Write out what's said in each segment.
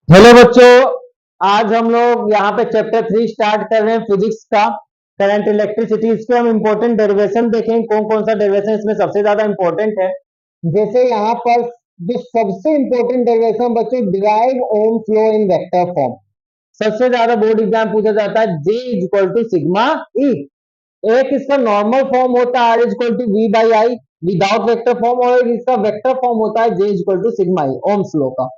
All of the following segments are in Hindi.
हेलो बच्चों, आज हम लोग यहाँ पे चैप्टर 3 स्टार्ट कर रहे हैं फिजिक्स का करंट इलेक्ट्रिसिटी। इस पे हम इंपॉर्टेंट डेरिवेशन देखेंगे, कौन कौन सा डेरिवेशन इसमें सबसे ज्यादा इंपॉर्टेंट है। जैसे यहाँ पर जो सबसे इंपॉर्टेंट डेरिवेशन बच्चों, derive Ohm's law in vector form. सबसे ज्यादा बोर्ड एग्जाम पूछा जाता है J is equal to sigma E. एक इसका नॉर्मल फॉर्म होता है R is equal to V by I without vector form, और इसका वेक्टर फॉर्म होता है J is equal to sigma E, Ohm's law का।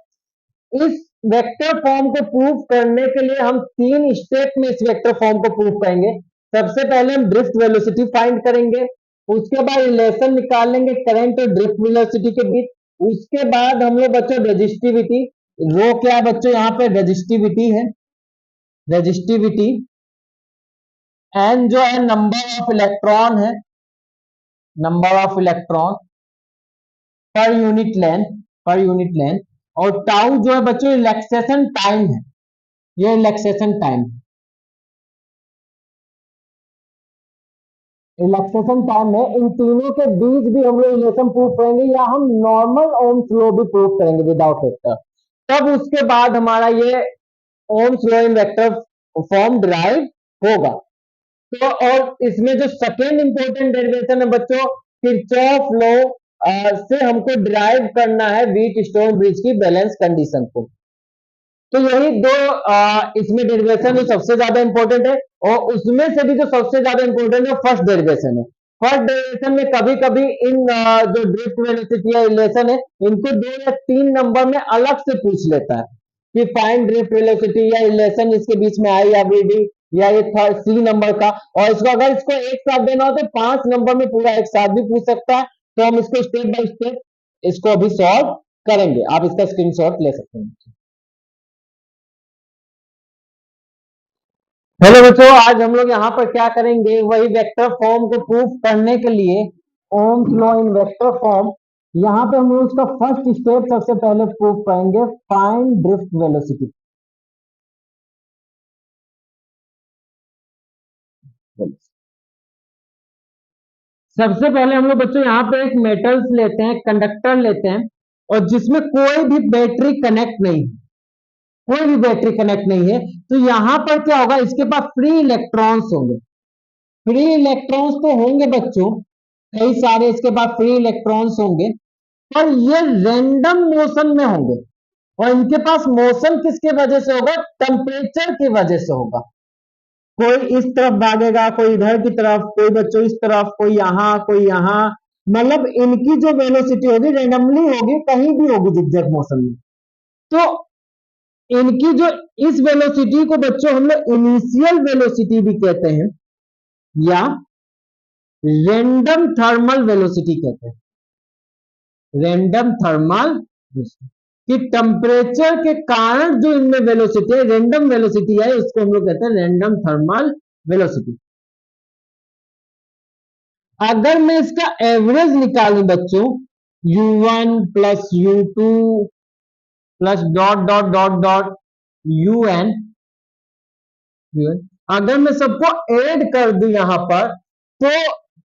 इस वेक्टर फॉर्म को प्रूव करने के लिए हम 3 स्टेप में इस वेक्टर फॉर्म को प्रूव करेंगे। सबसे पहले हम ड्रिफ्ट वेलोसिटी फाइंड करेंगे, उसके बाद रिलेशन निकाल लेंगे करंट और ड्रिफ्ट वेलोसिटी के बीच। उसके बाद हम लोग बच्चों रेजिस्टिविटी, रो क्या है बच्चों, यहाँ पे रेजिस्टिविटी है, रेजिस्टिविटी एन जो है नंबर ऑफ इलेक्ट्रॉन है, number of electron per unit length, per unit length. और टाउ जो है बच्चों रिलैक्सेशन टाइम है, ये रिलैक्सेशन टाइम, रिलैक्सेशन टाइम है। इन तीनों के बीच भी हम लोग रिलेशन प्रूफ करेंगे, या हम नॉर्मल ओम्स लॉ भी प्रूफ करेंगे विदाउट वेक्टर। तब उसके बाद हमारा ये ohms law in vector form derive होगा। तो और इसमें जो सेकेंड इंपॉर्टेंट डेरिवेशन है बच्चों, किरचॉफ लॉ से हमको डिराइव करना है व्हीट स्टोन ब्रिज की बैलेंस कंडीशन को। तो यही दो इसमें डेरिवेशन जो सबसे ज्यादा इंपॉर्टेंट है, और उसमें से भी जो सबसे ज्यादा इंपॉर्टेंट है फर्स्ट डेरिवेशन है। फर्स्ट डेरिवेशन में कभी कभी इन जो ड्रिफ्ट वेलोसिटी या रिलेशन है, इनको 2 या 3 नंबर में अलग से पूछ लेता है कि फाइंड ड्रिफ्ट वेलोसिटी या रिलेशन इसके बीच में आई या बी डी, या ये सी नंबर का। और इसको अगर इसको एक साथ देना हो तो 5 नंबर में पूरा एक साथ भी पूछ सकता है। तो हम इसको स्टेप बाय स्टेप इसको अभी सॉल्व करेंगे, आप इसका स्क्रीनशॉट ले सकते हैं। हेलो बच्चों, आज हम लोग यहाँ पर क्या करेंगे, वही वेक्टर फॉर्म को प्रूफ करने के लिए ohms law in vector form. यहाँ पे हम लोग उसका फर्स्ट स्टेप सबसे पहले प्रूफ करेंगे, फाइंड ड्रिफ्ट वेलोसिटी। सबसे पहले हम लोग बच्चों यहाँ पे एक मेटल्स लेते हैं, कंडक्टर लेते हैं, और जिसमें कोई भी बैटरी कनेक्ट नहीं, कोई भी बैटरी कनेक्ट नहीं है। तो यहाँ पर क्या होगा, इसके पास फ्री इलेक्ट्रॉन्स होंगे। फ्री इलेक्ट्रॉन्स तो होंगे बच्चों, कई सारे इसके पास फ्री इलेक्ट्रॉन्स होंगे, पर ये रैंडम मोशन में होंगे। और इनके पास मोशन किसके वजह से होगा, टेम्परेचर की वजह से होगा। कोई इस तरफ भागेगा, कोई इधर की तरफ, कोई बच्चों इस तरफ, कोई यहां, कोई यहां। मतलब इनकी जो वेलोसिटी होगी रैंडमली होगी, कहीं भी होगी जिगजैग मोशन में। तो इनकी जो इस वेलोसिटी को बच्चों हम लोग इनिशियल वेलोसिटी भी कहते हैं, या रैंडम थर्मल वेलोसिटी कहते हैं। रैंडम थर्मल कि टेम्परेचर के कारण जो इनमें वेलोसिटी है, रैंडम वेलोसिटी है, उसको हम लोग कहते हैं रैंडम थर्मल वेलोसिटी। अगर मैं इसका एवरेज निकालूं बच्चों, u1 plus u2 plus dot dot dot dot un, अगर मैं सबको ऐड कर दूं यहां पर, तो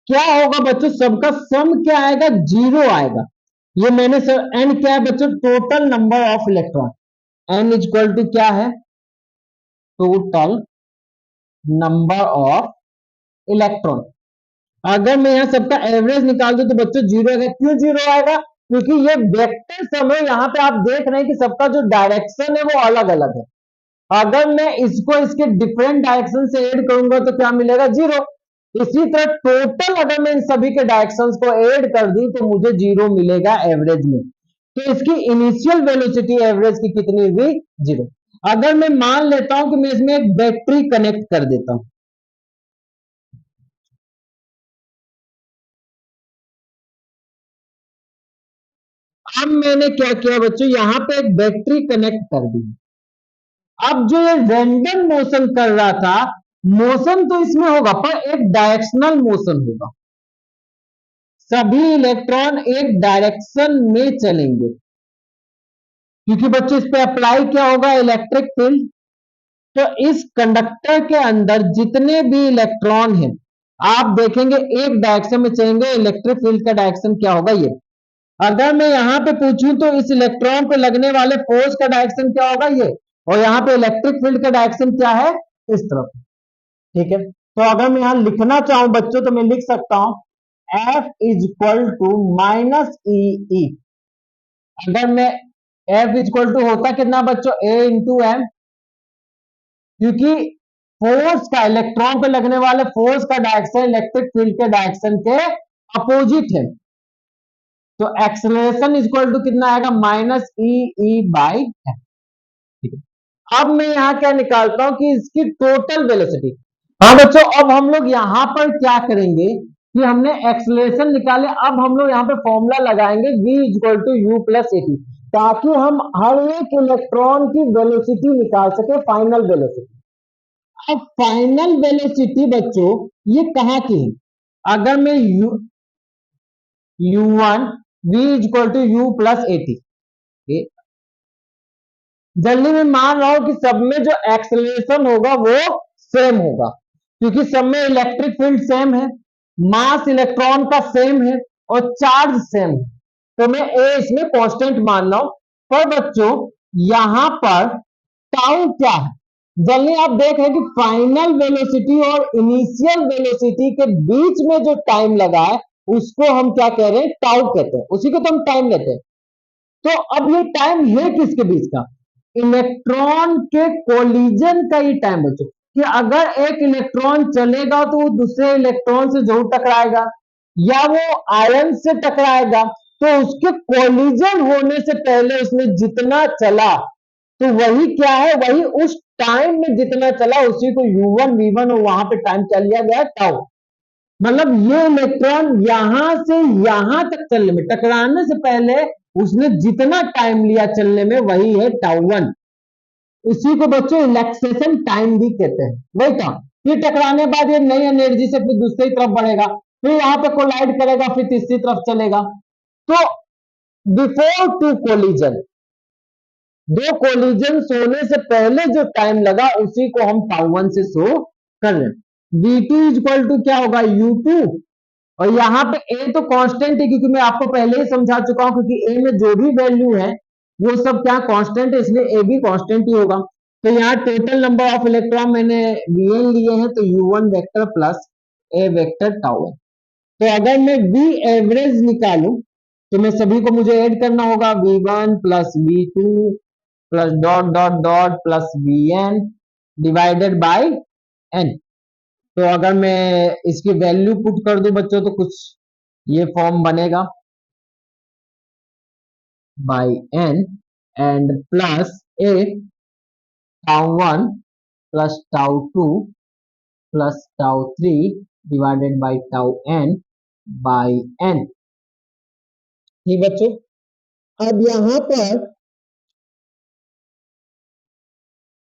क्या होगा बच्चों, सबका सम क्या आएगा, 0 आएगा। ये मैंने सर एन क्या है बच्चों, total number of electron. N is equal to क्या है, टोटल नंबर ऑफ इलेक्ट्रॉन। अगर मैं यहां सबका एवरेज निकाल दूं तो बच्चों 0 आएगा। क्यों 0 आएगा, क्योंकि ये वेक्टर सम है। यहां पे आप देख रहे हैं कि सबका जो डायरेक्शन है वो अलग अलग है। अगर मैं इसको इसके डिफरेंट डायरेक्शन से ऐड करूंगा तो क्या मिलेगा, 0। इसी तरह टोटल अगर मैं इन सभी के डायरेक्शंस को ऐड कर दूं तो मुझे 0 मिलेगा एवरेज में। तो इसकी इनिशियल वेलोसिटी एवरेज की कितनी हुई, 0। अगर मैं मान लेता हूं कि मैं इसमें एक बैटरी कनेक्ट कर देता हूं, अब मैंने क्या किया बच्चों, यहां पे एक बैटरी कनेक्ट कर दी। अब जो ये रैंडम मोशन कर रहा था, मोशन तो इसमें होगा पर एक डायरेक्शनल मोशन होगा। सभी इलेक्ट्रॉन एक डायरेक्शन में चलेंगे, क्योंकि बच्चों इस पे अप्लाई क्या होगा, इलेक्ट्रिक फील्ड। तो इस कंडक्टर के अंदर जितने भी इलेक्ट्रॉन हैं, आप देखेंगे एक डायरेक्शन में चलेंगे। इलेक्ट्रिक फील्ड का डायरेक्शन क्या होगा, ये। अगर मैं यहाँ पे पूछूं तो इस इलेक्ट्रॉन पे लगने वाले फोर्स का डायरेक्शन क्या होगा ये, और यहाँ पे इलेक्ट्रिक फील्ड का डायरेक्शन क्या है, इस तरफ। ठीक है, तो अगर मैं यहाँ लिखना चाहूं बच्चों तो मैं लिख सकता हूं F is equal to minus E. अगर मैं F इज इक्वल टू होता कितना बच्चों, A इंटू एम, क्योंकि फोर्स का, इलेक्ट्रॉन पे लगने वाले फोर्स का डायरेक्शन इलेक्ट्रिक फील्ड के डायरेक्शन के अपोजिट है, तो एक्सेलरेशन इज इक्वल टू कितना आएगा, माइनस ई बाई एम। ठीक है, अब मैं यहां क्या निकालता हूं कि इसकी टोटल वेलोसिटी। हाँ बच्चों, अब हम लोग यहां पर क्या करेंगे कि हमने एक्सेलरेशन निकाले, अब हम लोग यहाँ पे फॉर्मूला लगाएंगे v equal to U plus A T, ताकि हम हर एक इलेक्ट्रॉन की वेलोसिटी निकाल सके, फाइनल वेलोसिटी। अब फाइनल वेलोसिटी बच्चों ये कहाँ की है, अगर मैं u1 v equal to U plus A T, जल्दी में मान रहा हूं कि सब में जो एक्सेलरेशन होगा वो सेम होगा, क्योंकि सब में इलेक्ट्रिक फील्ड सेम है, मास इलेक्ट्रॉन का सेम है और चार्ज सेम है, तो मैं ए इसमें कांस्टेंट मान रहा हूं। पर बच्चों यहां पर टाउ क्या है, जल्दी आप देखें कि फाइनल वेलोसिटी और इनिशियल वेलोसिटी के बीच में जो टाइम लगा है उसको हम क्या कह रहे हैं, टाउ कहते हैं, उसी को तो हम टाइम लेते हैं। तो अब ये टाइम है किसके बीच का, इलेक्ट्रॉन के कोलिजन का ही टाइम बच्चों, कि अगर एक इलेक्ट्रॉन चलेगा तो वो दूसरे इलेक्ट्रॉन से जरूर टकराएगा, या वो आयन से टकराएगा, तो उसके कोलिजन होने से पहले उसने जितना चला, तो वही क्या है, वही उस टाइम में जितना चला उसी को u1 v1, और वहां पे टाइम क्या लिया गया, टाउ। मतलब ये इलेक्ट्रॉन यहां से यहां तक चलने में, टकराने से पहले उसने जितना टाइम लिया चलने में, वही है टाउ वन। इसी को बच्चों रिलैक्सेशन टाइम भी कहते हैं। वही था, फिर टकराने के बाद ये नई एनर्जी से फिर दूसरी तरफ बढ़ेगा, फिर यहां पे कोलाइड करेगा, फिर तीसरी तरफ चलेगा। तो बिफोर टू कोलिजन, दो कोलिजन होने से पहले जो टाइम लगा उसी को हम टाउ वन से शो कर रहे हैं। वी टू इक्वल टू क्या होगा, यू टू, और यहाँ पे ए तो कांस्टेंट है, क्योंकि मैं आपको पहले ही समझा चुका हूं, क्योंकि ए में जो भी वैल्यू है वो सब क्या कांस्टेंट है, इसलिए ए भी कांस्टेंट ही होगा। तो यहाँ टोटल नंबर ऑफ इलेक्ट्रॉन मैंने वीएन लिए हैं, तो u1 वेक्टर प्लस ए वेक्टर टाउ है। तो अगर मैं वी एवरेज निकालूं तो मैं सभी को मुझे ऐड करना होगा, v1 plus v2 plus dot dot dot plus vn divided by n। तो अगर मैं इसकी वैल्यू पुट कर दूं बच्चों तो कुछ ये फॉर्म बनेगा, by n and plus A tau one plus tau two plus tau three divided by tau n by n। ठीक बच्चों, अब यहां पर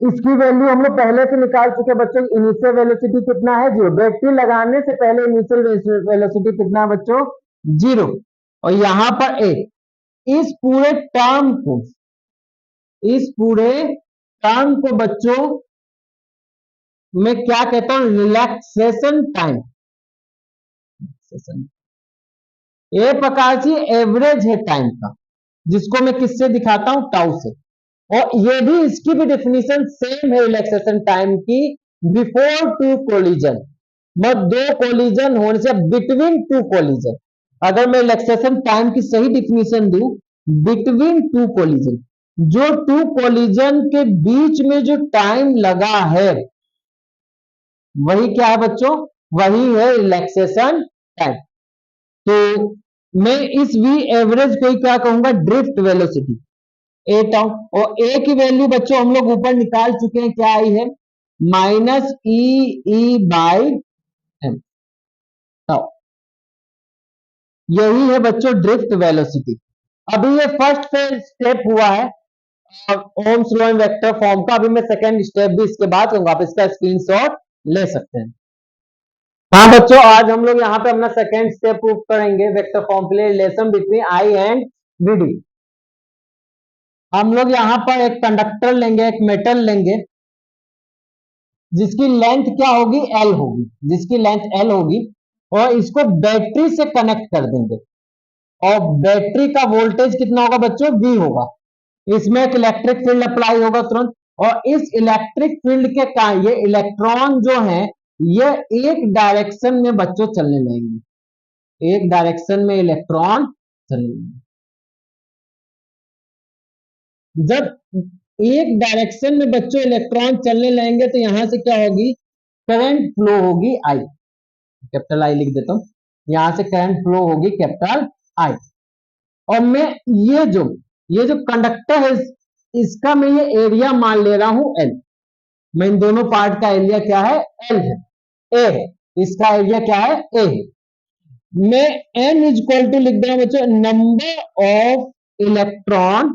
इसकी वैल्यू हम लोग पहले से निकाल चुके बच्चों, इनिशियल वेलोसिटी कितना है, जीरो। बैटरी लगाने से पहले इनिशियल वेलोसिटी कितना है बच्चों, जीरो, और यहां पर ए। इस पूरे टर्म को, इस पूरे टर्म को बच्चों मैं क्या कहता हूं, रिलैक्सेशन टाइम। ये प्रकार की एवरेज है टाइम का, जिसको मैं किससे दिखाता हूं, टाउ से। और ये भी, इसकी भी डेफिनेशन सेम है रिलैक्सेशन टाइम की, बिफोर टू कोलिजन, मतलब दो कोलिजन होने से, बिटवीन टू कोलिजन। अगर मैं रिलैक्सेशन टाइम की सही डेफिनेशन दूं, बिटवीन टू कोलिजन, जो टू कोलिजन के बीच में जो टाइम लगा है वही क्या है बच्चों, वही है रिलैक्सेशन टाइम। तो मैं इस v एवरेज को क्या कहूंगा, ड्रिफ्ट वेलोसिटी, ए टाउ। और ए की वैल्यू बच्चों हम लोग ऊपर निकाल चुके हैं, क्या आई है, minus E by M tau. यही है बच्चों ड्रिफ्ट वेलोसिटी। अभी ये फर्स्ट स्टेप हुआ है ओम्स लॉ वेक्टर फॉर्म का, अभी मैं सेकंड स्टेप भी इसके बाद कहूंगा, आप इसका स्क्रीनशॉट ले सकते हैं। हाँ बच्चों, आज हम लोग यहाँ पे अपना सेकंड स्टेप प्रूव करेंगे वेक्टर फॉर्म के लिए, relation between I and VD. हम लोग यहाँ पर एक कंडक्टर लेंगे, एक मेटल लेंगे, जिसकी लेंथ क्या होगी, एल होगी, जिसकी लेंथ एल होगी, और इसको बैटरी से कनेक्ट कर देंगे। और बैटरी का वोल्टेज कितना होगा बच्चों, V होगा। इसमें एक इलेक्ट्रिक फील्ड अप्लाई होगा तुरंत, और इस इलेक्ट्रिक फील्ड के कारण ये इलेक्ट्रॉन जो है ये एक डायरेक्शन में बच्चों चलने लगेंगे, एक डायरेक्शन में इलेक्ट्रॉन चलने लगेंगे। जब एक डायरेक्शन में बच्चों इलेक्ट्रॉन चलने लगेंगे तो यहां से क्या होगी, करंट फ्लो होगी आई, कैपिटल आई लिख देता हूं, यहां से करंट फ्लो होगी कैपिटल आई। और मैं ये जो कंडक्टर है इसका मैं ये एरिया मान ले रहा हूं एल, मैं इन दोनों पार्ट का एरिया क्या है, एल है, ए है, इसका एरिया क्या है, ए है। मैं एन इज इक्वल टू लिख दे रहा हूं बच्चों, number of electron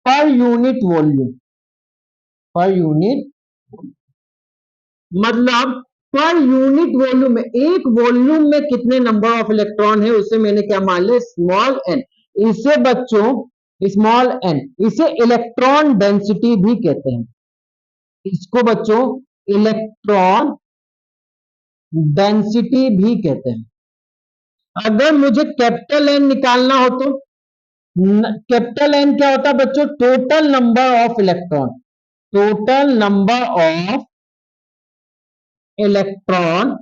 per unit volume, per unit, मतलब पर यूनिट वॉल्यूम में, एक वॉल्यूम में कितने नंबर ऑफ इलेक्ट्रॉन है उसे मैंने क्या मान लिया, स्मॉल एन। इसे बच्चों स्मॉल एन, इसे इलेक्ट्रॉन डेंसिटी भी कहते हैं, इसको बच्चों इलेक्ट्रॉन डेंसिटी भी कहते हैं। अगर मुझे कैपिटल एन निकालना हो तो कैपिटल एन क्या होता है बच्चों, total number of electron, total number of electron,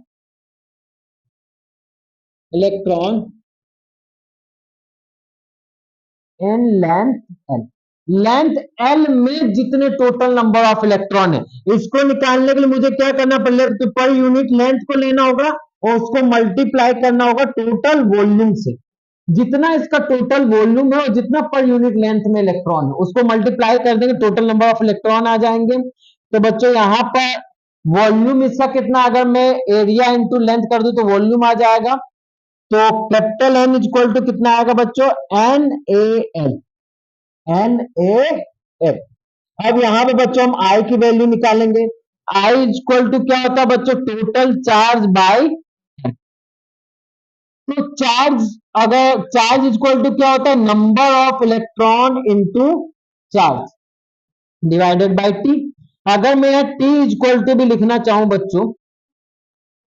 electron in length L, length L में जितने टोटल नंबर ऑफ इलेक्ट्रॉन है, इसको निकालने के लिए मुझे क्या करना पड़ेगा, तो पर यूनिट लेंथ को लेना होगा और उसको मल्टीप्लाई करना होगा टोटल वॉल्यूम से। जितना इसका टोटल वॉल्यूम है और जितना पर यूनिट लेंथ में इलेक्ट्रॉन है उसको मल्टीप्लाई कर देंगे, टोटल नंबर ऑफ इलेक्ट्रॉन आ जाएंगे। तो बच्चों यहां पर वॉल्यूम इसका कितना, अगर मैं एरिया इंटू लेंथ कर दूं तो वॉल्यूम आ जाएगा, तो capital N is equal to कितना आएगा बच्चों, N A L, N A L. अब यहां पे बच्चों हम आई की वैल्यू निकालेंगे, आई इज इक्वल टू क्या होता है बच्चों, टोटल चार्ज बाय, तो चार्ज, अगर चार्ज इज इक्वल टू क्या होता है, number of electron into charge divided by T. अगर मैं टी इज इक्वल टू भी लिखना चाहूं बच्चों,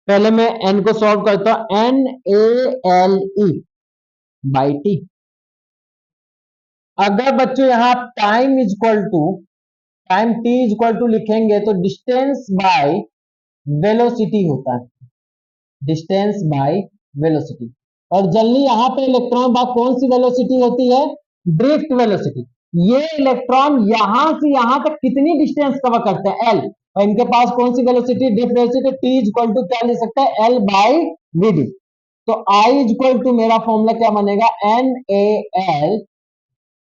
पहले मैं एन को सॉल्व करता हूं, N A L E by T. अगर बच्चों यहां time is equal to, time T is equal to लिखेंगे तो डिस्टेंस बाय वेलोसिटी होता है, डिस्टेंस बाय वेलोसिटी। और जनरली यहां पे इलेक्ट्रॉन बाय कौन सी वेलोसिटी होती है, ड्रिफ्ट वेलोसिटी। ये इलेक्ट्रॉन यहां से यहां तक कितनी डिस्टेंस कवर करते हैं, एल, और इनके पास कौन सी velocity, drift velocity. T is equal to क्या लिख सकते हैं, एल बाई वी डी। तो आई इज इक्वल टू मेरा फॉर्मूला क्या बनेगा, N A L,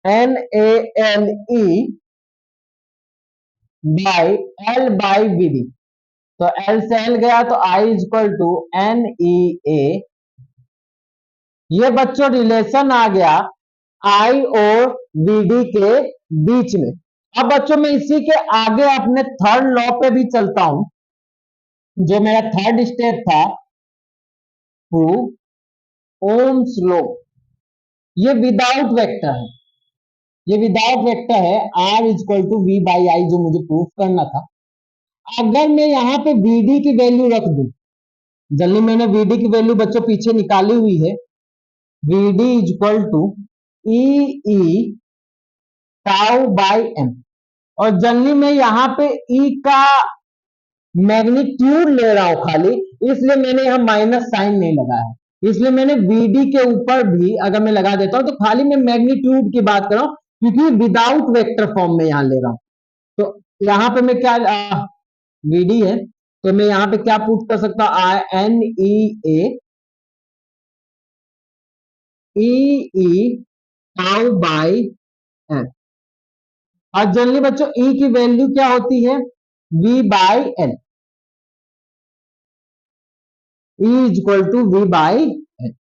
N A L E by L by V D. तो एल से एल गया तो I is equal to N E A, ये बच्चों रिलेशन आ गया आई और वीडी के बीच में। अब बच्चों मैं इसी के आगे अपने थर्ड लॉ पे भी चलता हूं, जो मेरा थर्ड स्टेप था, प्रूव ओम्स लॉ। ये विदाउट वेक्टर है, ये विदाउट वेक्टर है, R is equal to V by I, जो मुझे प्रूफ करना था। अगर मैं यहां पे वीडी की वैल्यू रख दूं, जल्दी मैंने वीडी की वैल्यू बच्चों पीछे निकाली हुई है, VD is equal to E tau by M. और जनरली मैं यहां पे ई का मैग्नीट्यूड ले रहा हूं खाली, इसलिए मैंने यहां माइनस साइन नहीं लगाया है। इसलिए मैंने वीडी के ऊपर भी अगर मैं लगा देता हूं तो खाली मैं मैग्नीट्यूड की बात कर रहा हूं, क्योंकि विदाउट वेक्टर फॉर्म में यहां ले रहा हूं। तो यहां पे मैं क्या, वीडी है तो मैं यहां पे क्या पुट कर सकता हूं, I N E tau by M. और जनरली बच्चों ई की वैल्यू क्या होती है, V by L, E is equal to V by L.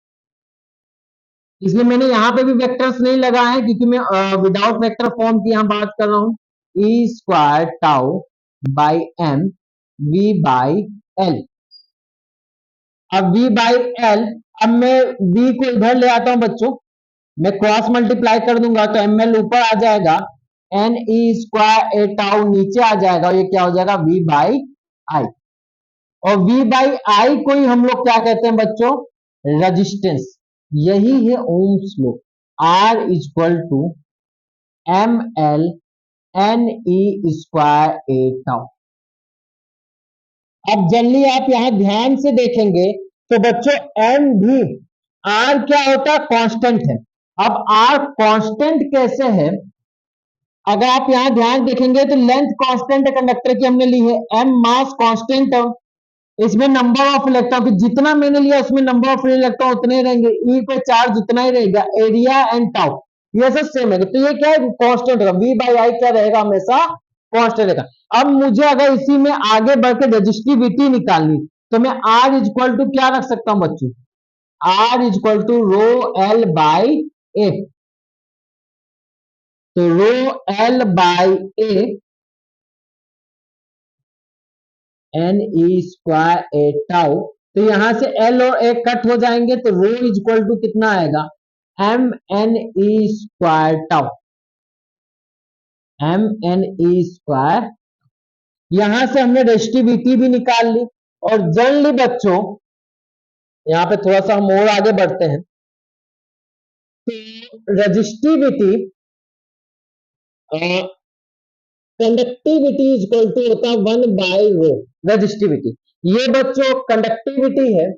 इसलिए मैंने यहां पे भी वेक्टर्स नहीं लगाए हैं, क्योंकि मैं विदाउट वेक्टर फॉर्म की यहां बात कर रहा हूं, E square tau by M V by L. अब वी बाई एल, अब मैं वी को इधर ले आता हूं बच्चों, मैं क्रॉस मल्टीप्लाई कर दूंगा तो एम एल ऊपर आ जाएगा, N E square A tau नीचे आ जाएगा, और ये क्या हो जाएगा, वी बाई आई। और v बाई आई को ही हम लोग क्या कहते हैं बच्चों, रेजिस्टेंस, यही है Ohm's law. R equal to M L N E square A tau. अब जनरली आप यहां ध्यान से देखेंगे तो बच्चों एम भी, आर क्या होता है, कांस्टेंट है। अब आर कांस्टेंट कैसे है, अगर आप यहां ध्यान देखेंगे तो लेंथ कांस्टेंट है कंडक्टर की हमने ली है, एम मास कांस्टेंट है, इसमें नंबर ऑफ इलेक्ट्रॉन, जितना मैंने लिया उसमें नंबर ऑफ इलेक्ट्रॉन उतने ही रहेंगे, ई पे चार्ज उतना ही रहेगा, एरिया एंड टाउ ये सब सेम है। तो ये क्या है, कांस्टेंट होगा, वी बाई आई क्या रहेगा, हमेशा कांस्टेंट रहेगा। अब मुझे अगर इसी में आगे बढ़ के रेजिस्टिविटी निकालनी, तो मैं आर इक्वल टू क्या रख सकता हूं बच्चों, R equal to rho L by A. तो rho L by A N E square A tau, तो यहां से एल और ए कट हो जाएंगे, तो रो इक्वल टू कितना आएगा, M N E square tau, M N E square. यहां से हमने रेजिस्टिविटी भी निकाल ली। और जनरली बच्चों यहां पे थोड़ा सा हम और आगे बढ़ते हैं, तो रेजिस्टिविटी कंडक्टिविटी इक्वल टू होता है 1/रो रेजिस्टिविटी। ये बच्चों कंडक्टिविटी है,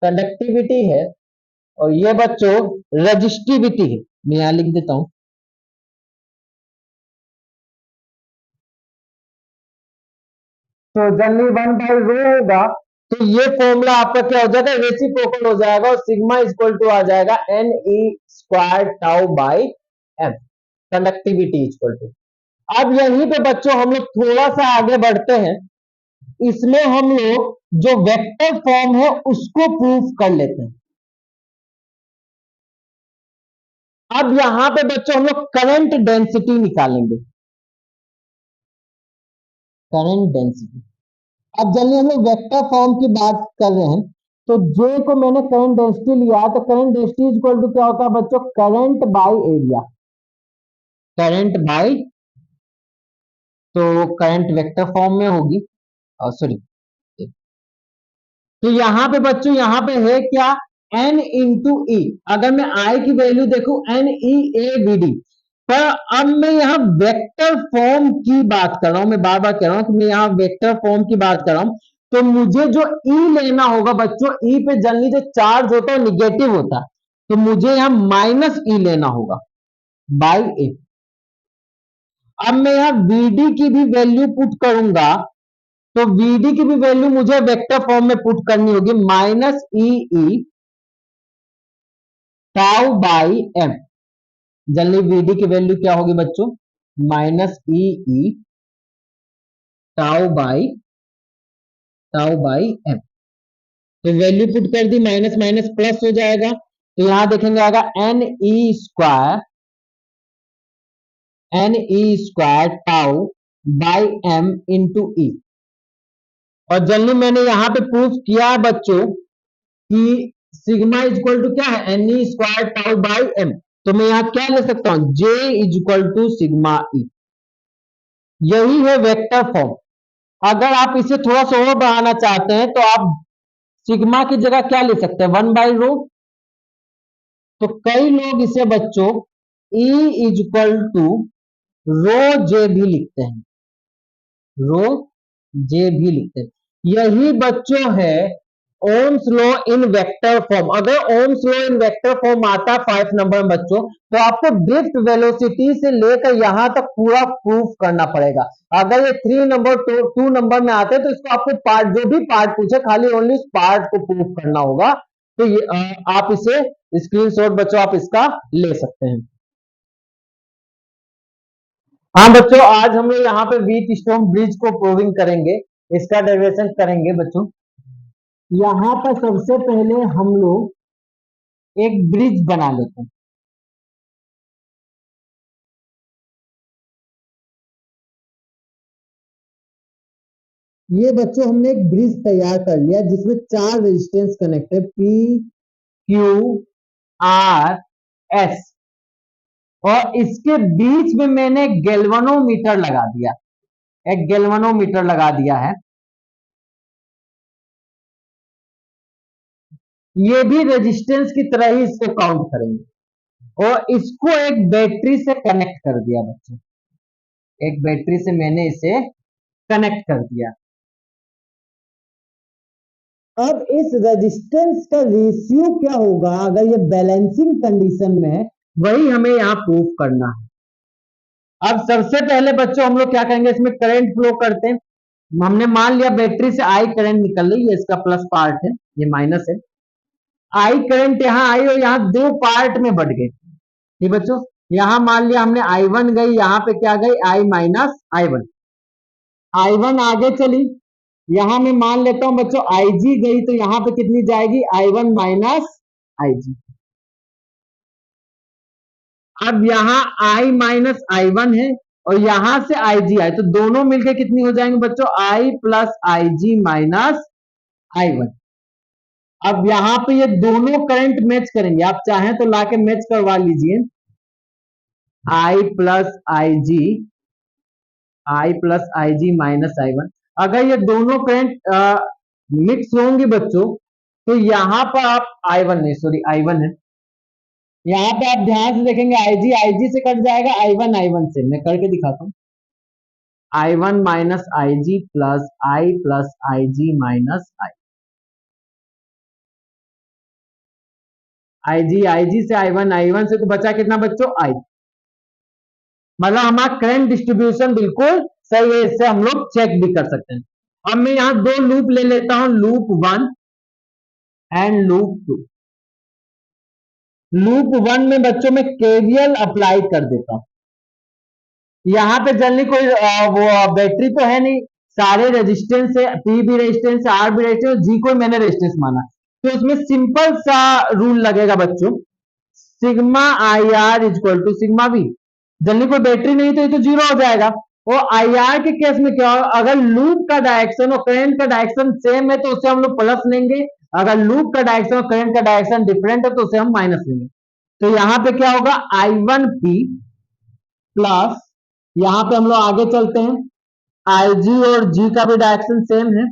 कंडक्टिविटी है, और ये बच्चों रेजिस्टिविटी है। मैं यहां लिख देता हूं, तो जनरली 1/रो होगा, तो ये फॉर्मूला आपका क्या हो जाएगा, रेसिप्रोकल हो जाएगा, और सिग्मा इक्वल टू आ जाएगा N E square tau by M, conductivity equal to. अब यहीं पे बच्चों हम लोग थोड़ा सा आगे बढ़ते हैं, इसमें हम लोग जो वेक्टर फॉर्म है उसको प्रूफ कर लेते हैं। अब यहां पे बच्चों हम लोग करंट डेंसिटी निकालेंगे, करंट डेंसिटी। अब जल्दी हम लोग वेक्टर फॉर्म की बात कर रहे हैं, तो जे को मैंने करंट डेंसिटी लिया, तो करंट डेंसिटी इक्वल टू क्या होता है बच्चों, current by area, current by, तो करंट वेक्टर फॉर्म में होगी, सॉरी, तो यहां पे बच्चों यहां पे है क्या, एन इंटू ई। अगर मैं आई की वैल्यू देखूं N E A B D, पर अब मैं यहां वेक्टर फॉर्म की बात कर रहा हूं, मैं बार बार कह रहा हूं कि मैं यहां वेक्टर फॉर्म की बात कर रहा हूं, तो मुझे जो ई लेना होगा बच्चों, ई पे जनरली जो चार्ज होता है निगेटिव होता है, तो मुझे यहां माइनस ई लेना होगा बाई ए। अब मैं यहां वीडी की भी वैल्यू पुट करूंगा, तो वीडी की भी वैल्यू मुझे वेक्टर फॉर्म में पुट करनी होगी, minus E E tau by M. Generally VD की वैल्यू क्या होगी बच्चों, minus E E tau by M. तो वैल्यू पुट कर दी, माइनस माइनस प्लस हो जाएगा, तो यहां देखेंगे आएगा N E square tau by M into E. और जनरली मैंने यहां पे प्रूफ किया है बच्चों कि सिग्मा इक्वल टू क्या है, N E square tau by M, तो मैं यहां क्या ले सकता हूं, J equal to sigma E. यही है वेक्टर फॉर्म। अगर आप इसे थोड़ा सा और बढ़ाना चाहते हैं, तो आप सिग्मा की जगह क्या ले सकते हैं, 1/रो। तो कई लोग इसे बच्चों E इक्वल टू रो जे भी लिखते हैं, रो जे भी लिखते हैं। यही बच्चों है Ohm's law in vector form. अगर Ohm's law in vector form आता है 5 नंबर में बच्चों, तो आपको ड्रिफ्ट वेलोसिटी से लेकर यहां तक पूरा प्रूफ करना पड़ेगा। अगर ये 3 नंबर 2 नंबर में आते हैं, तो इसको आपको पार्ट, जो भी पार्ट पूछे, खाली ओनली उस पार्ट को प्रूफ करना होगा। तो ये आप इसे स्क्रीनशॉट बच्चों आप इसका ले सकते हैं। हाँ बच्चों, आज हम लोग यहाँ पे व्हीट स्टोन ब्रिज को प्रूविंग करेंगे, इसका डेरिवेशन करेंगे बच्चों। यहाँ पर सबसे पहले हम लोग एक ब्रिज बना लेते हैं। ये बच्चों हमने एक ब्रिज तैयार कर लिया, जिसमें 4 रेजिस्टेंस कनेक्ट है, पी क्यू आर एस, और इसके बीच में मैंने गैल्वेनोमीटर लगा दिया, एक गैल्वेनोमीटर लगा दिया है। ये भी रेजिस्टेंस की तरह ही इसको काउंट करेंगे और इसको एक बैटरी से कनेक्ट कर दिया बच्चों, एक बैटरी से मैंने इसे कनेक्ट कर दिया। अब इस रेजिस्टेंस का रेशियो क्या होगा अगर ये बैलेंसिंग कंडीशन में है, वही हमें यहाँ प्रूव करना है। अब सबसे पहले बच्चों हम लोग क्या करेंगे, इसमें करंट फ्लो करते हैं। हमने मान लिया बैटरी से आई करंट निकल रही है, इसका प्लस पार्ट है, ये माइनस है। आई करंट यहाँ आई और यहाँ दो पार्ट में बढ़ गए। ठीक बच्चों, यहाँ मान लिया हमने आई वन गई, यहाँ पे क्या गई I minus I one, I one आगे चली। यहां मैं मान लेता हूं बच्चों आई जी गई, तो यहां पे कितनी जाएगी आई वन माइनस आई जी। अब यहाँ आई माइनस आई वन है और यहां से आई जी आए, तो दोनों मिलकर कितनी हो जाएंगे बच्चों I plus I G minus I one. अब यहाँ पे ये दोनों करंट मैच करेंगे, आप चाहें तो लाके मैच करवा लीजिए, I plus I G, I plus I G minus I one. अगर ये दोनों करंट मिक्स होंगे बच्चों, तो यहां पर आप आई वन नहीं सॉरी आई वन है, यहाँ पे आप ध्यान से देखेंगे आई जी से कट जाएगा, आई वन से। मैं करके दिखाता हूँ, I one minus I plus I G minus I G से आई वन से तो बचा कितना बच्चों आई, मतलब हमारा करंट डिस्ट्रीब्यूशन बिल्कुल सही है, इससे हम लोग चेक भी कर सकते हैं। अब मैं यहाँ दो लूप ले लेता हूं, loop one and loop two. Loop one में बच्चों में केवीएल अप्लाई कर देता हूं। यहाँ पे जनरली कोई वो बैटरी तो है नहीं, सारे रेजिस्टेंस है, पी भी रेजिस्टेंस है, आर भी रेजिस्टेंस, जी को मैंने रेजिस्टेंस माना, तो इसमें सिंपल सा रूल लगेगा बच्चों, sigma I R equal to sigma V. Generally कोई बैटरी नहीं तो ये तो जीरो हो जाएगा। और आई आर के केस में क्या होगा, अगर लूप का डायरेक्शन और करंट का डायरेक्शन सेम है तो उसे हम लोग प्लस लेंगे, अगर लूप का डायरेक्शन और करंट का डायरेक्शन डिफरेंट है तो उसे हम माइनस लेंगे। तो यहाँ पे क्या होगा आई वन पी प्लस, यहां पे हम लोग आगे चलते हैं, आई जी और जी का भी डायरेक्शन सेम है,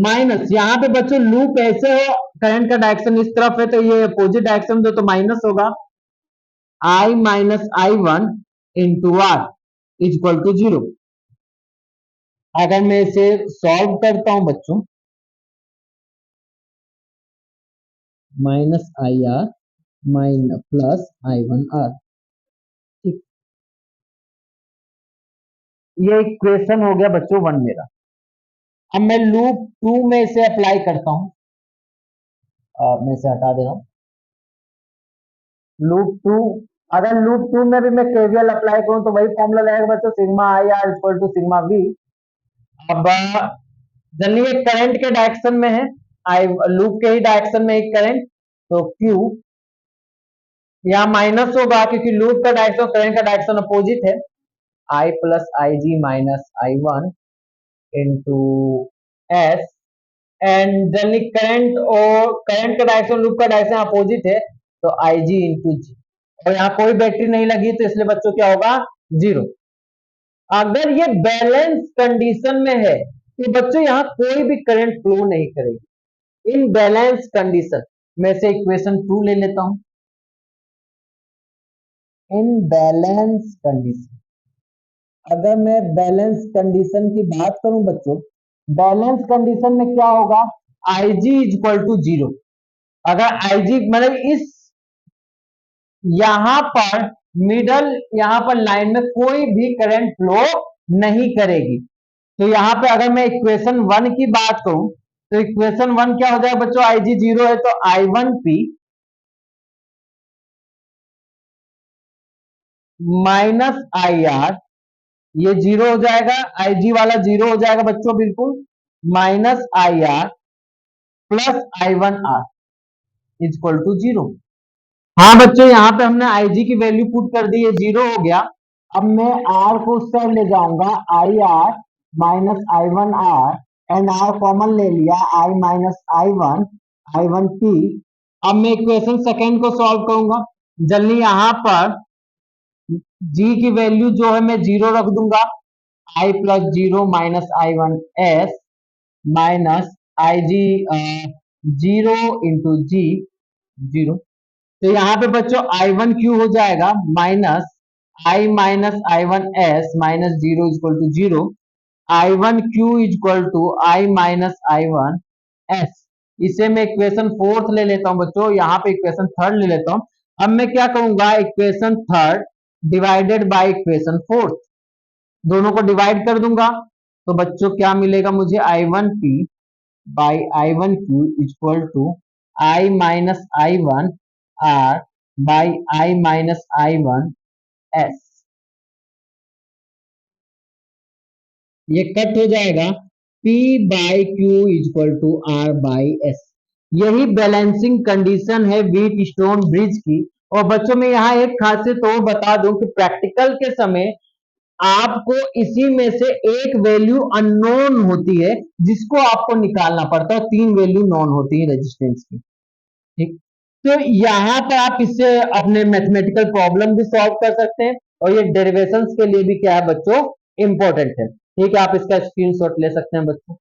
माइनस यहाँ पे बच्चों लूप ऐसे हो करंट का डायरेक्शन इस तरफ है तो ये अपोजिट डायरेक्शन दो तो माइनस होगा, I minus I one into R equal to zero. अगर मैं इसे सॉल्व करता हूं बच्चों, minus I R minus plus I one R, ठीक, ये इक्वेशन हो गया बच्चों वन मेरा। अब मैं लूप टू में इसे अप्लाई करता हूं, मैं इसे हटा दे रहा हूं। लूप टू, अगर लूप टू में भी मैं केवीएल अप्लाई करूं तो वही फॉर्मूला रहेगा बच्चों, sigma I R equal to sigma V. अब जनरली करंट के डायरेक्शन में है, आई लूप के ही डायरेक्शन में एक करंट, तो क्यू यहाँ माइनस होगा क्योंकि लूप का डायरेक्शन करंट का डायरेक्शन अपोजिट है, I plus I G minus I one into S, and generally current का डायरेक्शन लूप का डायरेक्शन अपोजिट है, तो आई जी इंटू जी। और यहाँ कोई बैटरी नहीं लगी तो इसलिए बच्चों क्या होगा जीरो। अगर ये बैलेंस कंडीशन में है तो बच्चों यहाँ कोई भी करंट फ्लो नहीं करेगी। इन बैलेंस कंडीशन में से इक्वेशन टू ले लेता हूं, इन बैलेंस कंडीशन, अगर मैं बैलेंस कंडीशन की बात करूं बच्चों, बैलेंस कंडीशन में क्या होगा आई जी इक्वल टू जीरो। अगर आई जी मतलब इस यहां पर मिडल, यहां पर लाइन में कोई भी करंट फ्लो नहीं करेगी, तो यहां पे अगर मैं इक्वेशन वन की बात करूं तो इक्वेशन वन क्या हो जाएगा बच्चों, आई जी जीरो है तो आई one P minus I are, ये जीरो हो जाएगा, आई जी वाला जीरो हो जाएगा बच्चों बिल्कुल, minus I R plus I one R equal to zero. हाँ बच्चों यहाँ पे हमने आई जी की वैल्यू पुट कर दी, ये जीरो हो गया। अब मैं आर को उस साइड ले जाऊंगा, I R minus I one R, and R common ले लिया, I minus I one P. अब मैं इक्वेशन सेकेंड को सॉल्व करूंगा, जल्दी यहाँ पर जी की वैल्यू जो है मैं जीरो रख दूंगा, I plus zero minus I one S minus I G zero into G zero. तो यहाँ पे बच्चों I1Q हो जाएगा minus minus zero equal to zero. I1Q equal to I minus I1S। इसे मैं इक्वेशन फोर्थ ले लेता हूं बच्चों, यहाँ पे इक्वेशन थर्ड ले लेता हूं। अब मैं क्या कहूंगा, equation third divided by equation fourth, दोनों को डिवाइड कर दूंगा। तो बच्चों क्या मिलेगा मुझे, I1P by I1Q equal to I minus I1R by I minus I1S। ये कट हो जाएगा, P by Q equal to R by S। यही बैलेंसिंग कंडीशन है व्हीट स्टोन ब्रिज की। और बच्चों में यहाँ एक खासियत और बता दूं कि प्रैक्टिकल के समय आपको इसी में से एक वैल्यू अननोन होती है जिसको आपको निकालना पड़ता है, तीन वैल्यू नॉन होती है रेजिस्टेंस की। ठीक, तो यहाँ पर आप इससे अपने मैथमेटिकल प्रॉब्लम भी सॉल्व कर सकते हैं और ये डेरिवेशंस के लिए भी क्या है बच्चों, इंपॉर्टेंट है। ठीक है, आप इसका स्क्रीनशॉट ले सकते हैं बच्चों।